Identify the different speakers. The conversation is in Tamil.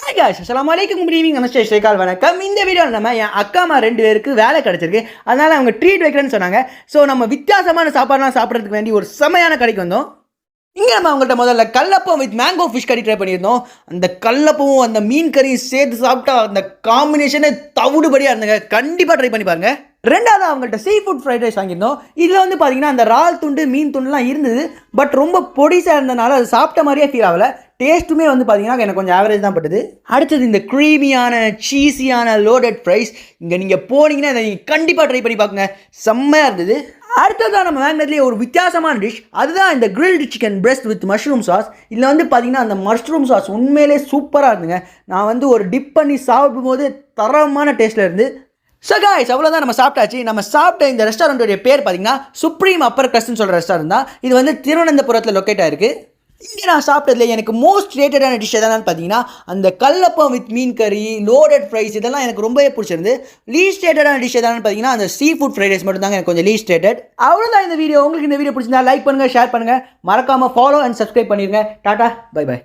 Speaker 1: ஹாய் காய்ஸ், அஸ்ஸலாமு அலைக்கும். குட் ஈவினிங், நமஸ்தே, ஸ்ரீகால், வணக்கம். இந்த வீடியோவில் நம்ம என் அக்காமா 2 பேருக்கு வேலை கிடச்சிருக்கு. அதனால் அவங்க ட்ரீட் வைக்கிறேன்னு சொன்னாங்க. ஸோ நம்ம வித்தியாசமான சாப்பாடுலாம் சாப்பிட்றதுக்கு வேண்டி ஒரு செமையான கடைக்கு வந்தோம். இங்கே நம்ம அவங்கள்ட்ட முதல்ல கல்லப்பம் வித் மேங்கோ ஃபிஷ் கறி ட்ரை பண்ணியிருந்தோம். அந்த கல்லப்பவும் அந்த மீன் கறியும் சேர்த்து சாப்பிட்டா அந்த காம்பினேஷனே தவிடுபடியாக இருந்துங்க. கண்டிப்பாக ட்ரை பண்ணி பாருங்க. ரெண்டாவது அவங்கள்ட்ட சீ ஃபுட் ஃப்ரைட் ரைஸ் வாங்கியிருந்தோம். இதில் வந்து பார்த்தீங்கன்னா அந்த இறால் துண்டு மீன் துண்டுலாம் இருந்தது. பட் ரொம்ப பொடிசாக இருந்தனால அது சாப்பிட்ட மாதிரியே ஃபீல் ஆகலை. டேஸ்ட்டுமே வந்து பார்த்தீங்கன்னா எனக்கு கொஞ்சம் ஆவரேஜ் தான் பட்டுது. அடுத்தது இந்த க்ரீமியான சீஸியான லோடட் ஃப்ரைஸ். இங்கே நீங்கள் போனீங்கன்னா இதை நீங்கள் கண்டிப்பாக ட்ரை பண்ணி பார்க்குங்க. செம்மையாக இருந்தது. அடுத்ததான் நம்ம வாங்கினதுலேயே ஒரு வித்தியாசமான டிஷ், அதுதான் இந்த grilled chicken breast with mushroom sauce. இதில் வந்து பார்த்தீங்கன்னா அந்த மஷ்ரூம் சாஸ் உண்மையிலே சூப்பராக இருந்துங்க. நான் வந்து ஒரு டிப் பண்ணி சாப்பிடும்போது தரமான டேஸ்ட்டில் இருந்து. ஸோ காய்ஸ், அவ்வளோதான், நம்ம சாப்பிட்டாச்சு. நம்ம சாப்பிட்ட இந்த ரெஸ்டாரண்ட்டோடைய பேர் பார்த்தீங்கன்னா சுப்ரீம் அப்பர் கிரஸ்ட்னு சொல்கிற ரெஸ்டாரண்ட் தான். இது வந்து திருவனந்தபுரத்தில் லொக்கேட் ஆகிருக்கு. இங்கே நான் சாப்பிட்டதுல எனக்கு மோஸ்ட் ரேட்டடான டிஷ் எதானு பார்த்தீங்கன்னா அந்த கல்லப்பம் வித் மீன் கறி, லோடட் ஃப்ரைஸ், இதெல்லாம் எனக்கு ரொம்பவே பிடிச்சிருந்து. லீஸ்ட் ரேட்டடான டிஷ் எதானு பார்த்தீங்கன்னா அந்த சீ ஃபுட் ஃப்ரைட் ரைஸ் மட்டும் தாங்க எனக்கு கொஞ்சம் லீஸ்ட் ரேட்டட். அவ்வளோதான் இந்த வீடியோ. உங்களுக்கு இந்த வீடியோ பிடிச்சிருந்தா லைக் பண்ணுங்கள், ஷேர் பண்ணுங்கள், மறக்காமல் ஃபாலோ அண்ட் சப்ஸ்கிரைப் பண்ணிடுங்க. Tata, bye by.